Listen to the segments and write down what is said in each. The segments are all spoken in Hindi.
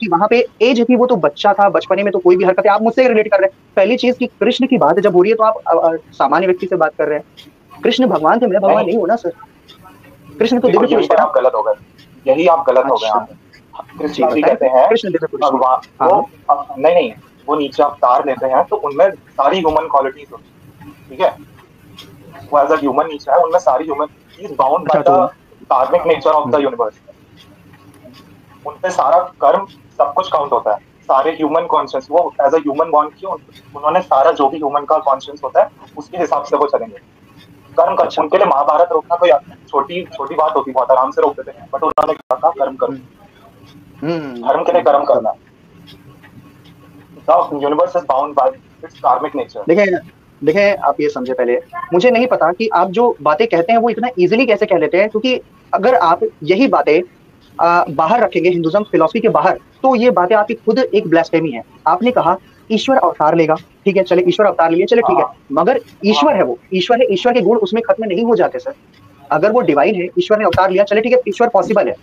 कि वहां पे एज थी, वो तो बच्चा था, बचपने में तो कोई भी हरकतें आप मुझसे रिलेट कर रहे हैं। पहली चीज कि कृष्ण की बात जब हो रही है तो आप सामान्य व्यक्ति से बात कर रहे हैं। कृष्ण भगवान थे, मैं भगवान नहीं हूं ना सर। कृष्ण तो देखो दिव्य यहीं पुरुष थे पर ना। आप गलत हो गए, यही आप गलत हो गए यहाँ अच्छा पे। जी, कृष्णा जी बताएं कहते फिर, हैं कृष्ण दिव्य पुरुष थे। भगवान हाँ वो हाँ। नहीं नहीं, वो नीचे अवतार लेते हैं तो उनमें सारी ह्यूमन क्वालिटीज होती है, ठीक है। वो एज अ ह्यूमन नेचर है, उनमें सारी human, he is bound by अच्छा द तो कार्मिक नेचर ऑफ द यूनिवर्स। उन पे सारा कर्म सब कुछ काउंट होता है, सारे ह्यूमन कॉन्शियस, वो एज अ ह्यूमन बॉर्न किए, उन्होंने सारा जो भी ह्यूमन का कॉन्शियस होता है उसके हिसाब से वो चलेंगे। कर्म कर, अच्छा। उनके लिए महाभारत रोकना कोई छोटी छोटी बात होती, बहुत आराम से रोक देते हैं, बट उन्होंने क्या कहा, कर्म करो, धर्म के लिए कर्म बिल्कुल। करना। The universe is bound by it's कार्मिक नेचर। देखें देखें, आप ये समझे पहले, मुझे नहीं पता कि आप जो बातें कहते हैं वो इतना इजीली कैसे कह लेते हैं, क्योंकि अगर आप यही बातें बाहर रखेंगे हिंदुज्म फिलोसफी के बाहर, तो ये बातें आपकी खुद एक ब्लास्फेमी है। आपने कहा ईश्वर अवतार लेगा, ठीक है, चले ईश्वर अवतार लिए, चले ठीक है, हाँ मगर ईश्वर हाँ है, वो ईश्वर है, ईश्वर के गुण उसमें खत्म नहीं हो जाते सर। अगर वो डिवाइन है, ईश्वर ने अवतार लिया, चले ठीक है, ईश्वर पॉसिबल है,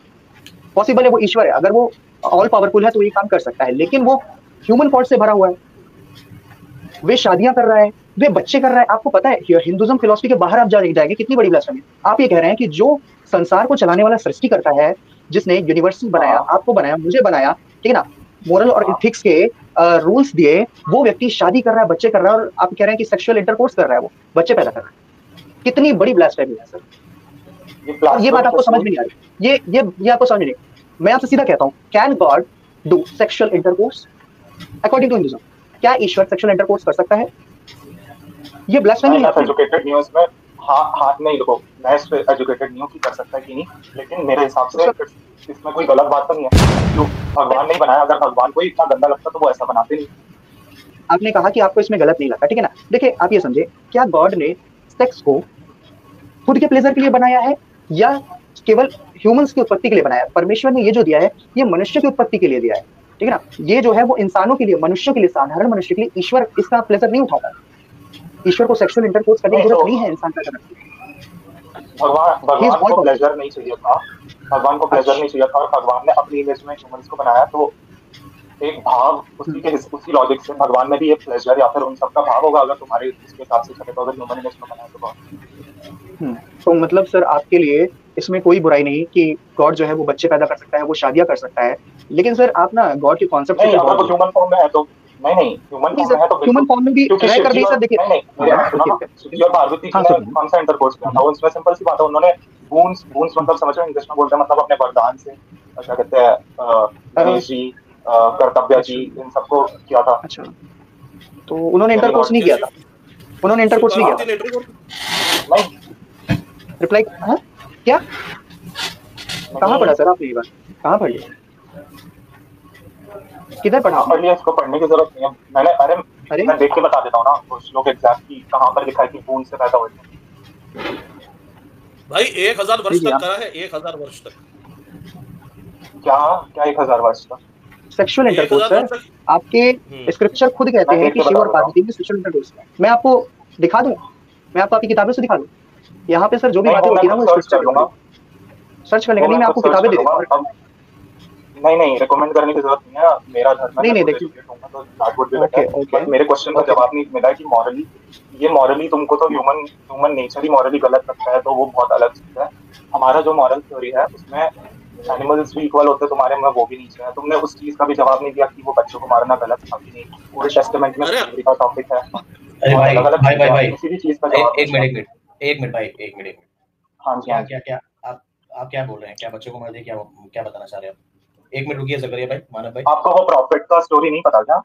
पॉसिबल है, वो ईश्वर है, अगर वो ऑल पावरफुल है तो ये काम कर सकता है, लेकिन वो ह्यूमन फॉल्ट से भरा हुआ है। वे शादियां कर रहा है, वे बच्चे कर रहा है। आपको पता है हिंदुज्म फिलोसफी के बाहर आप जाएंगे, कितनी बड़ी ब्लास्फेमी। आप ये कह रहे हैं कि जो संसार को चलाने वाला सृष्टि करता है, जिसने यूनिवर्सल बनाया, हाँ आपको बनाया, मुझे बनाया, ठीक है ना, मोरल और हाँ। इथिक्स के रूल्स दिए, वो व्यक्ति शादी कर रहा है, बच्चे कर रहा है, और आप कह रहे हैं कि सेक्सुअल इंटरकोर्स कर रहा है, वो बच्चे पैदा कर रहा है। कितनी बड़ी ब्लास्फेमी है सर। ये और ये बात ब्लास्फेमी आपको जस्ट समझ हुई। में नहीं आ रही, ये आपको समझ नहीं। मैं आपसे सीधा कहता हूँ, can God do sexual intercourse according to Hinduism? क्या ईश्वर सेक्सुअल इंटरकोर्स कर सकता है? ये मैं ब्लास्फेमी है इनफ आपकी। एजुकेटेड नहीं हूँ इसमें। हाँ हाँ, नहीं देखो, मैं इस पे एजुकेटेड नहीं हूँ कि कर सकता है कि नहीं, लेकिन मेरे हिसाब तो से सर इसमें कोई गलत बात तो नहीं है। क्यों, भगवान नहीं बनाया, अगर भगवान को ही इतना गंदा लगता तो वो ऐसा बनाते नहीं। आपने कहा कि आपको इसमें गलत नहीं लगा, ठीक है ना। देखिए आप ये समझे, क्या गॉड ने सेक्स को खुद के प्लेजर के लिए बनाया है, या केवल ह्यूमंस की उत्पत्ति के लिए बनाया है? परमेश्वर ने ये जो दिया है, ये मनुष्य की उत्पत्ति के लिए दिया है, ठीक है ना। ये जो है वो इंसानों के लिए, मनुष्यों के लिए, साधारण मनुष्य के लिए। ईश्वर इसका प्लेजर नहीं उठाता। ईश्वर को सेक्सुअल इंटरकोर्स करने की नहीं जरूरत तो नहीं है इंसान पैदा करने भगवान की। ही इज भगवान ऑल को पावरफुल। प्लेजर नहीं चाहिए था, भगवान को प्लेजर नहीं अच्छा चाहिए था, और भगवान ने अपनी इमेज में ह्यूमंस को बनाया, तो एक भाव उसी लॉजिक से भगवान में भी एक प्लेजर या फिर उन सबका भाव होगा, अगर तुम्हारे उसके हिसाब से चले तो, अगर ह्यूमन इमेज में बनाया तो बहुत। तो मतलब सर आपके लिए इसमें कोई बुराई नहीं कि गॉड जो है वो बच्चे पैदा कर सकता है, वो शादियां कर सकता है, लेकिन सर आप ना गॉड के कॉन्सेप्ट से नहीं, फिर अगर बहुत वो दूर ह्यूमन फॉर्म में है तो, नहीं नहीं, ह्यूमन नहीं फॉर्म सर, में है तो बिल्कुल। ह्यूमन फॉर्म में भी क्योंकि रह शिव कर जी भी और सर देखिए। नहीं नहीं, हाँ मेरी हाँ, बात सुनो ना, रुकिए। शिव जी और पार्वती जी हाँ ने सुन कौन सा इंटरकोर्स किया था, उसमें सिंपल सी बात है, उन्होंने बूंस बूंस मतलब समझ रहे हो, इंग्लिश में बोलते हैं, मतलब अपने वरदान से, क्या कहते हैं, गणेश जी, कर्तव्य जी, अच्छा इन सबको किया था, अच्छा, तो उन्होंने इंटरकोर्स डेमिगॉड नहीं से। क्या किया शिव था? उन्होंने शिव इंटरकोर्स नहीं किया पार्वती था? ने इंटरकोर्स? नहीं रिप्लाई हाँ, क्या, कहाँ नहीं, पढ़ा सर आपने ये बात? कहाँ पढ़ लिया, किधर पढ़ा कहाँ आपने? पढ़ लिया, इसको पढ़ने की जरूरत नहीं है, मैंने, अरे अरे मैं देख के बता देता हूँ ना, वो श्लोक एग्जैक्ट की कहाँ पर लिखा है कि बूंद से पैदा हुए थे। भाई 1000 वर्ष जी तक आप करा है, 1000 वर्ष तक। क्या क्या 1000 वर्ष का? सेक्सुअल एक इंटरकोर्स हजार सर, वर्ष तक आपके स्क्रिप्चर खुद कहते मैं हैं देख कि के शिव बता और देता हूँ। पार्वती ने सेक्सुअल इंटरकोर्स किया। मैं आपको दिखा दूं, मैं आपको आपकी किताबों से दिखा दूं। यहाँ पे सर जो भी नहीं, बातें वो मैं होती है ना खुद वो सर्च स्क्रिप्चर कर लिखा लूंगा, दी। सर्च करने का वो नहीं, मैं मैं खुद आपको सर्च किताबें कर दे देता लूंगा हूँ अब। नहीं नहीं, रिकमेंड करने की जरूरत नहीं है, मेरा धर्म है, नहीं मैं नहीं खुद देखिए, एजुकेट हूँ, तो that would be okay better. Okay but मेरे क्वेश्चन का ओके जवाब नहीं मिला है कि मॉरली, ये मॉरली तुमको तो ह्यूमन ह्यूमन नेचर ही मॉरली गलत लगता है, तो वो बहुत अलग चीज है। हमारा जो मॉरल थ्योरी है उसमें एनिमल्स भी इक्वल होते हैं, तुम्हारे में वो भी नीचे है। तुमने उस चीज का भी जवाब नहीं दिया कि वो बच्चों को मारना गलत था कि नहीं। ओल्ड टेस्टामेंट में अरे स्लेवरी का टॉपिक है, अरे बहुत भाई अलग अलग भाई चीजें भाई हैं, भाई, किसी भी चीज का एक जवाब नहीं एक दिया। मिनट एक मिनट एक मिनट भाई, एक मिनट एक मिनट। हाँ जी हाँ क्या जी। क्या क्या आप क्या बोल रहे हैं? क्या बच्चों को मार दिया? क्या क्या बताना चाह रहे हैं आप? एक मिनट रुकिए जकरिया भाई, मानव भाई। आपको वो प्रॉफिट का स्टोरी नहीं पता क्या?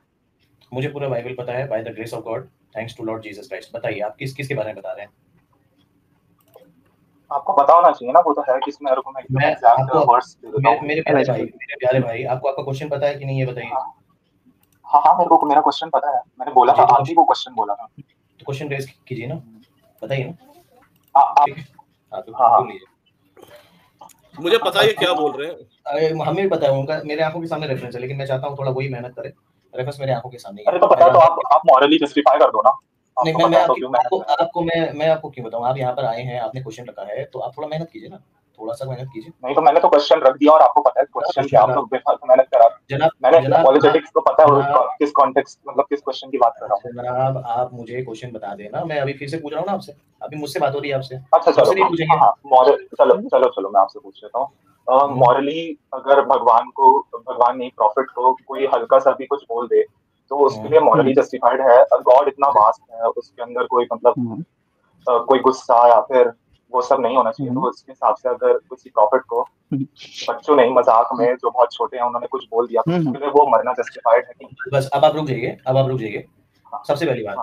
मुझे पूरा बाइबल पता है, by the grace of God, thanks to Lord Jesus Christ. बताइए आप किसके बारे में बता रहे हैं? आपको पता होना चाहिए ना, वो तो है किसमें, रुको मैं एकदम मैं एग्जैक्ट आपको, वर्ड्स दे देता हूँ। मेरे प्यारे भाई, मेरे प्यारे भाई, आपको आपका क्वेश्चन पता है कि नहीं, ये बताइए। हाँ हाँ हाँ, मेरे को मेरा क्वेश्चन पता है, मैंने बोला था, जी, तो आज ही वो क्वेश्चन बोला था। क्वेश्चन रेज कीजिए ना, बताइए ना। आप ठीक है, हाँ तो हाँ हाँ बोल लीजिए। मुझे पता है ये क्या बोल रहे हैं। अरे हमें भी पता है, उनका मेरे आंखों के सामने रेफरेंस है, लेकिन मैं चाहता हूँ थोड़ा वही मेहनत करे। रेफरेंस मेरे आंखों के सामने ही है, अरे तो पता मैं है तो जानता हूँ आप मॉरली जस्टिफाई कर दो ना, नहीं, आपको मैं पता है तो आपकी क्यों मेहनत आपको कर रहे हो? आपको मैं आपको क्यों बताऊँ? आप यहाँ पर आए हैं, आपने क्वेश्चन रखा है, तो आप थोड़ा मेहनत कीजिए ना, थोड़ा सा मेहनत कीजिए। नहीं तो मैंने तो क्वेश्चन रख दिया और आपको पता है क्वेश्चन क्या, आप तो बेफालतू मेहनत करा। मैंने अपॉलोजेटिक्स को पता है किस कॉन्टेक्स्ट, मतलब किस क्वेश्चन की बात कर रहा हूँ। जनाब आप मुझे क्वेश्चन बता देना, मैं अभी फिर से पूछ रहा हूँ ना आपसे, अभी मुझसे बात हो रही है आपसे। अच्छा चलो, नहीं पूछेंगे। हाँ मॉरल, चलो मैं आपसे पूछ लेता हूँ। मॉरली अगर भगवान नहीं, प्रॉफिट को कोई हल्का सा भी कुछ बोल दे तो उसके लिए मॉरली जस्टिफाइड है? गॉड इतना वास्ट है, उसके अंदर कोई मतलब कोई गुस्सा या फिर वो सब नहीं होना चाहिए, तो उसके हिसाब से अगर किसी प्रॉफिट को बच्चों नहीं, मजाक में जो बहुत छोटे हैं उन्होंने कुछ बोल दिया तो उसके लिए वो मरना जस्टिफाइड है कि? बस अब आप रुक जाइए। सबसे पहली बात,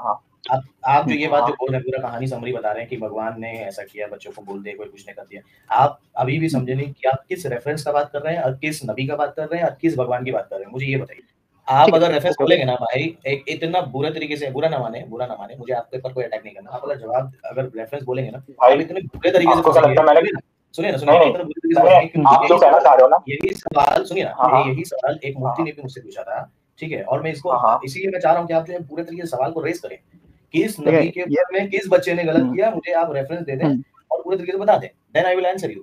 आप जो ये बात जो बोल रहे हैं, पूरा कहानी समरी बता रहे हैं कि भगवान ने ऐसा किया, बच्चों को बोल दे, कोई कुछ नहीं कर दिया। आप अभी भी समझे नहीं कि आप किस रेफरेंस का बात कर रहे हैं और किस नबी का बात कर रहे हैं और किस भगवान की बात कर रहे हैं, मुझे ये बताइए। आप अगर रेफरेंस बोलेंगे ना भाई, एक इतना बुरे तरीके से, बुरा ना माने, मुझे आपके ऊपर कोई अटैक नहीं करना। आप अगर रेफरेंस बोलेंगे ना, आप इतने बुरे तरीके से सुनिए ना, आप जो कहना चाह रहे हो ना, यही सवाल सुनिए ना, यही सवाल एक मुफ्ती ने भी मुझसे पूछा था, ठीक है, और मैं इसको इसीलिए मैं चाह रहा हूँ कि आप जो है पूरे तरीके से सवाल को रेस करें, किस नबी के ऊपर में किस बच्चे ने गलत किया, मुझे आप रेफरेंस दे दें और पूरे तरीके से बता दें, then I will answer you.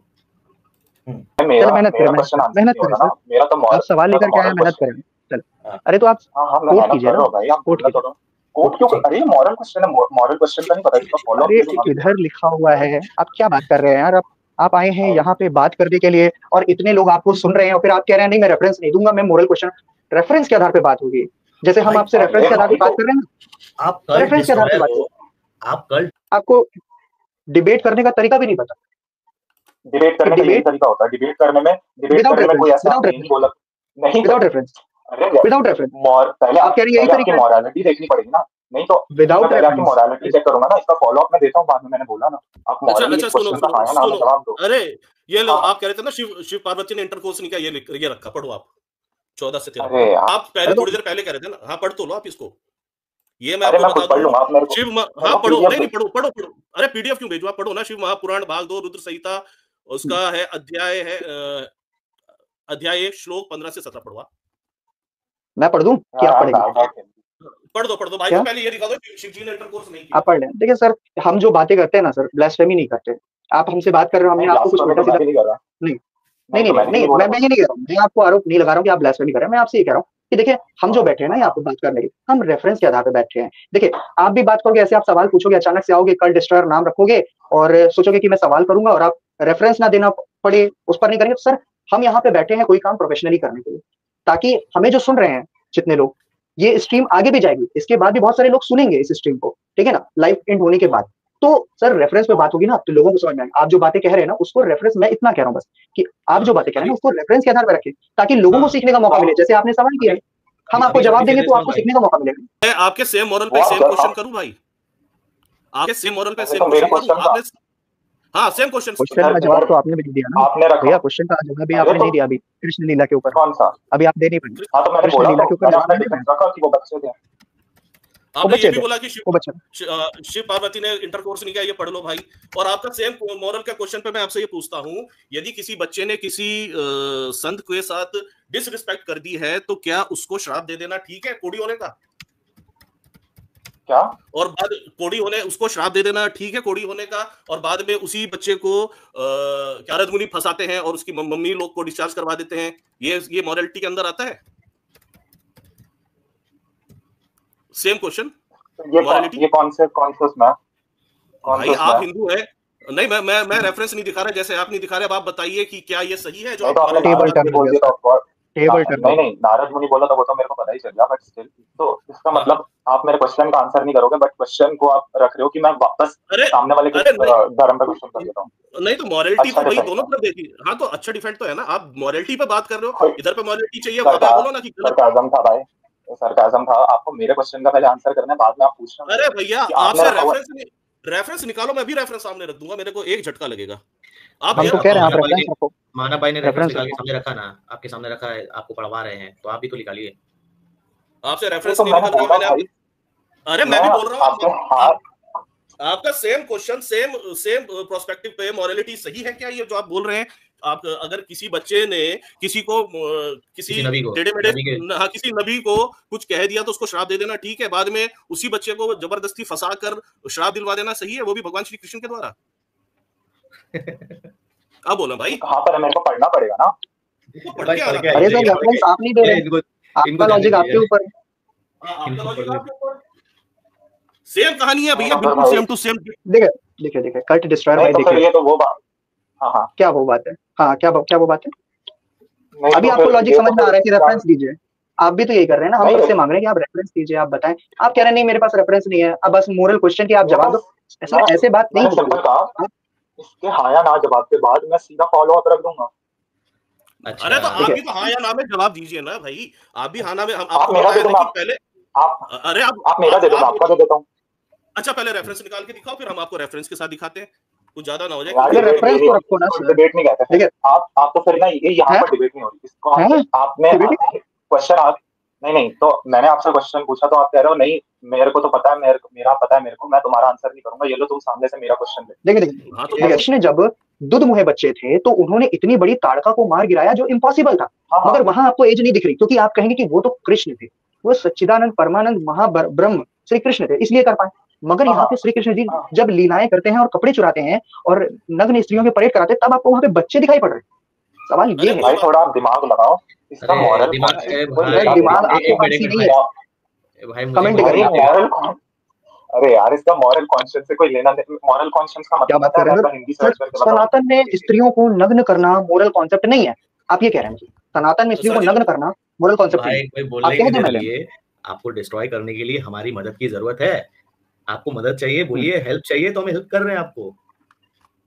मेहनत करें, मेरा तो आप सवाल लेकर के आए, मेहनत करें। चल, अरे तो आप कोट कीजिए ना भाई, आप कोट क्यों? अरे मॉरल क्वेश्चन है, मॉरल क्वेश्चन का नहीं पता, इसका फॉलो अप इधर लिखा हुआ है। आप क्या बात कर रहे हैं यार? आप आए हैं यहाँ पे बात करने के लिए और इतने लोग आपको सुन रहे हैं और फिर आप कह रहे हैं नहीं मैं रेफरेंस नहीं दूंगा, मैं मोरल क्वेश्चन। रेफरेंस के आधार पे बात होगी, जैसे हम आपसे रेफरेंस के आधार पे बात कर रहे हैं, आप रेफरेंस के आधार पे बात, आपको डिबेट करने का तरीका भी नहीं पता। डिबेट करने का यही तरीका होता है, डिबेट करने में कोई ऐसा नहीं बोला नहीं, विदाउट रेफरेंस, पहले आप कह रही है आपकी मॉरलिटी देखनी पड़ेगी ना, नहीं तो विदाउट पहले आपकी मॉरलिटी चेक करूंगा ना, इसका फॉलो अप मैं देता हूँ बाद में, मैंने बोला ना आप मॉरली क्वेश्चन का आया ना जवाब दो। अरे ये लो, आप कह रहे थे ना शिव पार्वती ने इंटरकोर्स नहीं किया, ये रखा, पढ़ो आप 14 से 13। आप पहले थोड़ी देर पहले कह रहे थे ना, हाँ पढ़ तो लो आप इसको, ये मैं आपको बता दूं। शिव, हाँ पढ़ो, नहीं पढ़ो, अरे पीडीएफ क्यों भेजो, आप पढ़ो ना। शिव महापुराण भाग 2 रुद्र संहिता, उसका है अध्याय 1 श्लोक 15 से 17 पढ़ो। मैं पढ़ दूं क्या? पढ़ दो भाई, पहले ये दिखा दो शिव जी ने इंटरकोर्स नहीं किया। आप पढ़ लें। देखिए सर, हम जो बातें करते हैं ना सर, ब्लास्फेमी नहीं करते। आप हमसे बात कर रहे हो, हमने आपको कुछ उल्टा सीधा नहीं, मैं ये नहीं कह रहा हूँ, मैं आपको आरोप नहीं लगा रहा हूँ कि आप ब्लास्फेमी कर रहे हैं। मैं आपसे ये कह रहा हूँ कि देखिए हम जो बैठे हैं ना यहाँ पे बात करने के, हम रेफरेंस के आधार पे बैठे हैं। देखिए आप भी बात करोगे ऐसे, आप सवाल पूछोगे, अचानक से आओगे, कल डिस्ट्रॉयर नाम रखोगे और सोचोगे कि मैं सवाल करूंगा और आप रेफरेंस ना देना पड़े उस पर नहीं करेंगे। सर हम यहाँ पे बैठे हैं कोई काम प्रोफेशनली करने के लिए, ताकि हमें जो सुन रहे हैं जितने लोग, ये स्ट्रीम आगे भी जाएगी, इसके बाद भी बहुत सारे लोग सुनेंगे इस स्ट्रीम को, ठीक है ना, लाइव एंड होने के बाद। तो सर रेफरेंस पे बात होगी ना तो लोगों को समझ में आएगा। आप जो बातें कह रहे हैं ना उसको रेफरेंस, मैं इतना कह रहा हूँ बस कि आप जो बातें कह रहे हैं ना उसको रेफरेंस के आधार पर रखें, ताकि लोगों को सीखने का मौका मिले। जैसे आपने सवाल किया, हम आपको जवाब देंगे तो आपको सीखने का मौका मिलेगा। मैं आपके सेम मॉरल पे सेम क्वेश्चन करूं भाई, आपके सेम मॉरल पे सेम क्वेश्चन करूं आपने? हाँ सेम क्वेश्चन का जवाब तो आपने भी दिया ना भैया, क्वेश्चन का जवाब भी आपने नहीं दिया अभी कृष्ण लीला के ऊपर। कौन सा? अभी आप दे नहीं पाए। हाँ तो मैंने कृष्ण बोला लीला के ऊपर आपने डिफेंस रखा कि वो बच्चे थे। आपने ये भी बोला कि शिव पार्वती ने इंटरकोर्स नहीं किया, ये पढ़ लो भाई। और आपका सेम मॉरल का क्वेश्चन पे मैं आपसे ये पूछता हूँ, यदि किसी बच्चे ने किसी संत के साथ डिसरिस्पेक्ट कर दी है तो क्या उसको श्राप दे देना ठीक है कोड़ी होने का? क्या? और बाद कोड़ी होने, उसको श्राप दे देना ठीक है कोड़ी होने का, और बाद में उसी बच्चे को नारद मुनि फंसाते हैं और उसकी मम्मी लोग को डिस्चार्ज करवा देते हैं, ये मॉरलिटी के अंदर आता है? सेम क्वेश्चन, ये कौन से उसमें? भाई आप हिंदू है नहीं, मैं रेफरेंस नहीं दिखा रहा जैसे आप नहीं दिखा रहे, अब आप बताइए कि क्या ये सही है जो आप नहीं नारद मुनि बोला था वो तो मेरे को पता ही चल गया, बट स्टिल तो इसका मतलब आप मेरे क्वेश्चन का आंसर नहीं करोगे, बट क्वेश्चन को आप रख रहे हो कि मैं वापस सामने वाले के धर्म पे क्वेश्चन कर देता हूँ। नहीं तो मॉरलिटी तो भाई दोनों तरफ देखिए। हाँ तो अच्छा डिफेंड तो है ना, आप मॉरलिटी पे बात कर रहे हो, इधर पे मॉरलिटी चाहिए, वहां पे बोलो ना कि सरकाज़म था भाई, सरकाज़म था। आपको मेरे क्वेश्चन का पहले आंसर करना है, बाद में आप पूछना। अरे भैया आपसे रेफरेंस निकालो, मैं भी रेफरेंस सामने रख दूंगा, मेरे को एक झटका लगेगा। आप हम तो कह रहे हैं आप रेफरेंस रखो। मानव भाई ने रेफरेंस निकाल के सामने रखा ना, आपके सामने रखा है, आपको पढ़वा रहे हैं तो आप भी तो निकालिए। आपसे रेफरेंस नहीं निकाल रहा मैंने। अरे मैं भी बोल रहा हूँ आपका सेम क्वेश्चन सेम प्रोस्पेक्टिव पे मॉरलिटी सही है क्या ये जो आप बोल रहे हैं? आप अगर किसी बच्चे ने किसी को किसी नबी को कुछ कह दिया तो उसको श्राप दे देना ठीक है, बाद में उसी बच्चे को जबरदस्ती फंसा कर श्राप दिलवा देना सही है, वो भी भगवान श्री कृष्ण के द्वारा? अब बोलो भाई कहाँ पर है, मेरे को पढ़ना पड़ेगा ना। अरे सर रेफरेंस आप नहीं दे रहे, आपका लॉजिक आपके ऊपर, सेम कहानी है भैया, बिल्कुल सेम टू सेम। देखिए कल्ट डिस्ट्रॉयर भाई, देखिए ये तो वो बात, हाँ क्या वो बात है, हाँ क्या वो बात है। अभी आपको लॉजिक समझ में आ रहा है कि रेफरेंस दीजिए, आप भी तो यही कर रहे हैं ना, हम सबसे मांग रहे हैं कि आप रेफरेंस दीजिए, आप बताएं, आप कह रहे हैं नहीं मेरे पास रेफरेंस नहीं है, अब बस मोरल क्वेश्चन की आप जवाब दो, ऐसे बात नहीं होती। इसके हाँ या ना जवाब के बाद मैं सीधा फॉलो अप रख दूंगा। अच्छा। अरे तो आप भी तो हाँ या ना में जवाब दीजिए ना भाई, आप भी हाँ ना में, हम आपको बताया था कि पहले अरे आप मेरा दे दो, आपका दे देता हूँ। अच्छा पहले रेफरेंस निकाल के दिखाओ, फिर हम आपको रेफरेंस के साथ दिखाते हैं, कुछ ज्यादा ना हो जाए। रेफरेंस तो रखो ना, डिबेट नहीं कहते हैं आप तो फिर ना, ये यहाँ पर डिबेट नहीं हो रही, इसको आपने क्वेश्चन नहीं तो मैंने आपसे क्वेश्चन पूछा तो आप कह रहे हो नहीं मेरे को तो पता है, मेरा पता है मेरे को, मैं तुम्हारा आंसर नहीं करूंगा, ये लो तुम सामने से मेरा क्वेश्चन दे। देखिए कृष्ण जब दुधमुहे बच्चे थे तो उन्होंने इतनी बड़ी ताड़का को मार गिराया जो इम्पॉसिबल था, मगर वहां आपको एज नहीं दिख रही, क्योंकि आप कहेंगे कि वो तो कृष्ण थे, वो सच्चिदानंद परमानंद महाब्रह्म श्री कृष्ण थे, इसलिए कर पाए। मगर यहाँ पे श्री कृष्ण जी जब लीलाएं करते हैं और कपड़े चुराते हैं और नग्न स्त्रियों के परेड कराते हैं, तब आपको वहां पे बच्चे दिखाई पड़ रहे हैं। सवाल ये है भाई थोड़ा दिमाग लगाओ, इसका मॉरल दिमाग आपके पास ही नहीं है, कमेंट करिए। अरे यार इसका मॉरल कॉन्शियस से कोई लेना नहीं, मॉरल कॉन्शियस का मतलब क्या बात कर रहे हैं? सनातन में स्त्रियों को नग्न करना मोरल कॉन्सेप्ट नहीं है, आप ये कह रहे हैं सनातन में स्त्रियों को नग्न करना मोरल कॉन्सेप्ट नहीं है। आपको डिस्ट्रॉय करने के लिए हमारी मदद की जरूरत है, आपको मदद चाहिए, बोलिए हेल्प चाहिए तो हम हेल्प कर रहे हैं आपको,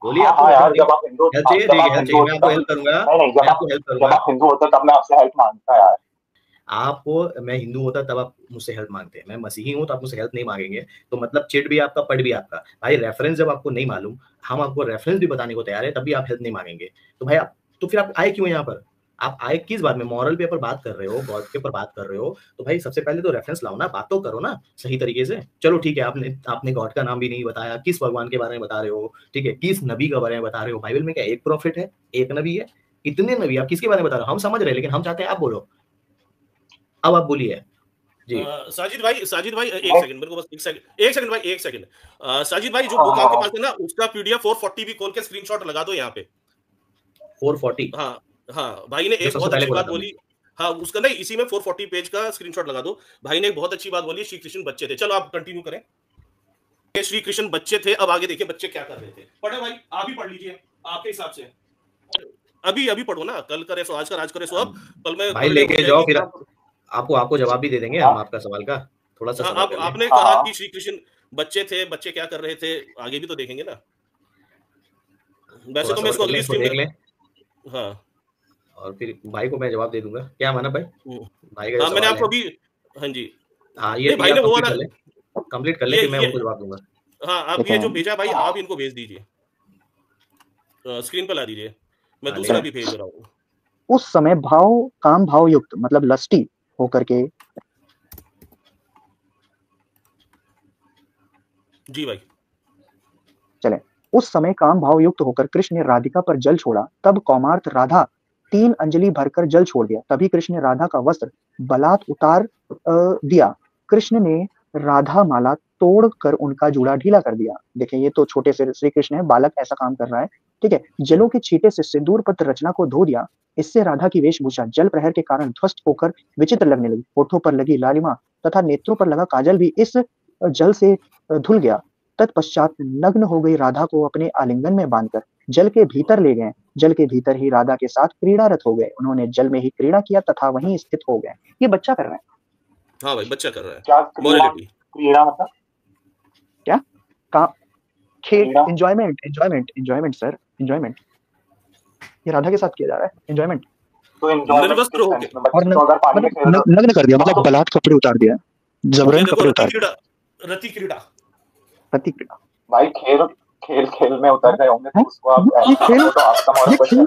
बोलिए आपको यार जब आप हिंदू चाहिए मैं आपको हेल्प करूंगा, जब आप हिंदू होते तब मैं आपसे हेल्प मांगता यार, आपको मैं हिंदू होता तब आप मुझसे हेल्प मांगते हैं, मैं मसीही हूं तो आप मुझसे हेल्प नहीं मांगेंगे, तो मतलब चिट भी आपका पट भी आपका। भाई रेफरेंस जब आपको नहीं मालूम, हम आपको रेफरेंस भी बताने को तैयार है, तब भी आप हेल्प नहीं मांगेंगे, तो भाई आप तो फिर आप आए क्यों यहाँ पर? आप आए किस बात में? मॉरल पे ऊपर बात कर रहे हो, गॉड के ऊपर बात कर रहे हो, तो भाई सबसे पहले तो रेफरेंस लाओ ना, बात तो करो ना सही तरीके से। चलो ठीक है, आपने गॉड का नाम भी नहीं बताया, किस भगवान के बारे में बता रहे हो, ठीक है, किस नबी के बारे में बता रहे हो? बाइबल में क्या एक प्रॉफिट है, एक नबी है? इतने नबी, आप किसके बारे में बता रहे हो? हम समझ रहे हैं, लेकिन हम चाहते हैं आप बोलो, अब आप बोलिए जी। साजिद भाई एक सेकंड, मेरे को बस एक सेकंड भाई, साजिद भाई जो बुक आपके पास है ना, उसका पीडीएफ 440 भी खोल के स्क्रीनशॉट लगा दो यहाँ पे। 440 हाँ भाई ने एक बहुत अच्छी बात बोली, हाँ उसका नहीं, इसी में 440 पेज का स्क्रीनशॉट लगा दो। भाई ने एक बहुत अच्छी बात बोली, श्री कृष्ण बच्चे थे। चलो आप कंटिन्यू करें, श्री कृष्ण बच्चे थे, अब आगे देखिए बच्चे क्या कर रहे थे। पढ़े भाई, आप ही पढ़ लीजिए आपके हिसाब से, अभी पढ़ो ना, कल करे सो आज का, आज करे सो अब, कल में भाई लेके जाओ, फिर आपको जवाब भी दे देंगे हम आपका सवाल का, थोड़ा सा आपने कहा कि श्री कृष्ण बच्चे थे, बच्चे क्या कर रहे थे, आगे भी तो देखेंगे ना। वैसे तो मैं इसको अगली स्ट्रीम में, हाँ और फिर भाई को मैं जवाब दे दूंगा, क्या माना भाई? भाई का मैंने आपको भी, हाँ जी, हाँ ये भाई ने वो वाला कंप्लीट कर ले, फिर मैं उनको जवाब दूंगा। हाँ आप ये जो भेजा भाई, आप इनको भेज दीजिए, स्क्रीन पर ला दीजिए, मैं दूसरा भी भेज रहा हूँ। उस समय काम भाव युक्त मतलब लस्टी होकर के, जी भाई चले, उस समय काम भाव युक्त होकर कृष्ण ने राधिका पर जल छोड़ा, तब कौमार्त राधा 3 अंजलि भरकर जल छोड़ दिया, तभी कृष्ण ने राधा का वस्त्र बलात् उतार दिया, कृष्ण ने राधा माला तोड़कर उनका जूड़ा ढीला कर दिया। देखिए ये तो छोटे से श्री कृष्ण है, बालक ऐसा काम कर रहा है, ठीक है। जलों के छींटे से सिंदूर पत्र रचना को धो दिया, इससे राधा की वेशभूषा जल प्रहर के कारण ध्वस्त होकर विचित्र लगने लगी, होठों पर लगी लालिमा तथा नेत्रों पर लगा काजल भी इस जल से धुल गया। तत्पश्चात नग्न हो गई राधा को अपने आलिंगन में बांधकर जल के भीतर ले गए, जल के भीतर ही राधा के साथ क्रीड़ारत हो गए, उन्होंने जल में ही क्रीड़ा किया तथा वहीं स्थित हो गए। ये बच्चा कर रहा है। हाँ भाई बच्चा कर रहा है। क्या क्रीड़ा मतलब क्या? खेल, एंजॉयमेंट सर, एंजॉयमेंट। ये राधा के साथ किया जा रहा है, एंजॉयमेंट। तो नग्न कर दिया, मतलब बलात् कपड़े उतार दिया, जबरन कपड़े उतार दिया, रति क्रीड़ा भाई खेल में उतर गए होंगे, तो उसको आप तो आपका मॉरल क्वेश्चन है।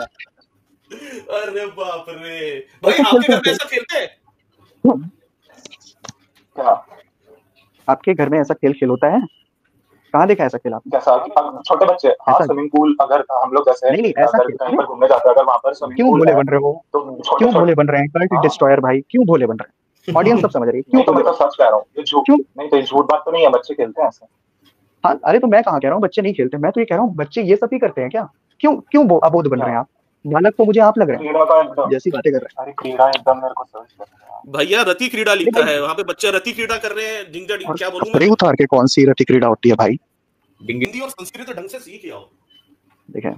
अरे बाप रे भाई, आपके घर में ऐसा खेलते हैं क्या? आपके घर में ऐसा खेल होता है? कहाँ देखा ऐसा खेल आपने? जैसा छोटे बच्चे, हाँ स्विमिंग पूल, अगर हम लोग जैसे नहीं ऐसा कहीं पर घूमने जाते हैं, अगर वहाँ पर स्विमिंग पूल, क्यों भोले बन रहे हो? क्यों भोले बन रहे हैं? कल्ट डिस्ट्रॉयर भाई, क्यों भोले बन रहे हैं? ऑडियंस सब समझ रही है क्यों? तो मैं तो सच कह रहा हूँ, ये झूठ नहीं, तो झूठ बात तो नहीं है, बच्चे खेलते हैं ऐसे। हाँ अरे तो मैं कहाँ कह रहा हूँ बच्चे नहीं खेलते, मैं तो ये कह रहा हूँ बच्चे ये सब ही करते हैं क्या? क्यों क्यों अबोध बन रहे हैं आप? बालक तो मुझे आप लग रहे हैं जैसी बातें कर रहे हैं। अरे क्रीड़ा एकदम मेरे को सर्च कर रहा है भैया, रति क्रीड़ा लिखा है वहां पे, बच्चे रति क्रीड़ा कर रहे हैं। जिंजा क्या बोलूं मैं? उतार के कौन सी रति क्रीड़ा होती है भाई? हिंदी और संस्कृत ढंग से सीख आओ। देखें,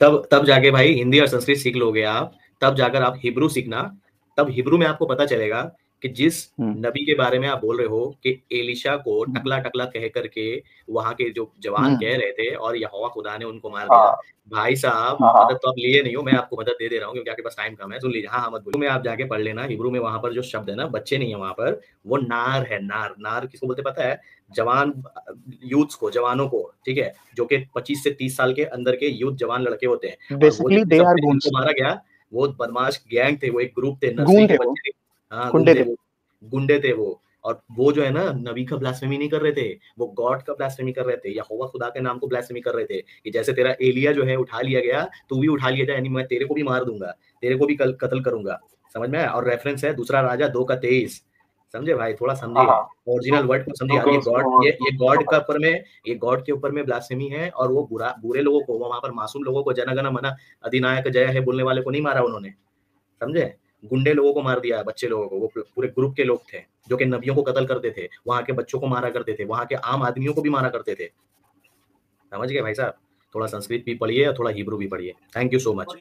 तब जाके भाई हिंदी और संस्कृत सीख लोगे आप, तब जाकर आप हिब्रू सीखना। तब हिब्रू में आपको पता चलेगा कि जिस नबी के बारे में आप बोल रहे हो कि एलिशा को टकला टकला कह करके वहां के जो जवान कह रहे थे और यहोवा खुदा ने उनको मार दिया। भाई साहब, मदद तो आप लिए नहीं हो, मैं आपको मदद दे रहा हूँ क्योंकि आपके पास टाइम कम है। सुन लीजिए, हाँ मत बोलो। में आप जाके पढ़ लेना हिब्रू में, वहां पर जो शब्द है ना, बच्चे नहीं है वहां पर, वो नार है। नार, नार किसको बोलते पता है? जवान यूथ्स को, जवानों को, ठीक है, जो कि 25 से 30 साल के अंदर के यूथ जवान लड़के होते हैं। Basically they are goons. मारा गया, वो बदमाश गैंग थे, वो एक ग्रुप थे, नस्ली के बच्चे। हाँ, गुंडे थे वो। और वो जो है ना, नबी का ब्लास्फेमी नहीं कर रहे थे, वो गॉड का ब्लास्फेमी कर रहे थे, यहोवा खुदा के नाम को ब्लास्फेमी कर रहे थे कि जैसे तेरा एलिया जो है उठा लिया गया, तू भी उठा लिया जाए, यानी मैं तेरे को भी मार दूंगा, तेरे को भी कत्ल करूंगा। समझ में आया? और रेफरेंस है दूसरा राजा 2:23। समझे भाई? थोड़ा समझिए ओरिजिनल वर्ड को समझिए। ये गॉड, ये गॉड का ऊपर में, ये गॉड के ऊपर में ब्लास्फेमी है। और वो बुरे लोगों को, वहां पर मासूम लोगों को, जनगण मन अधिनायक जय है बोलने वाले को नहीं मारा उन्होंने, समझे? गुंडे लोगों को मार दिया, बच्चे लोगों को। वो पूरे ग्रुप के लोग थे जो कि नबियों को कत्ल करते थे, वहां के बच्चों को मारा करते थे, वहां के आम आदमियों को भी मारा करते थे। समझ गए भाई साहब? थोड़ा संस्कृत भी पढ़िए और थोड़ा हिब्रू भी पढ़िए। Thank you so much.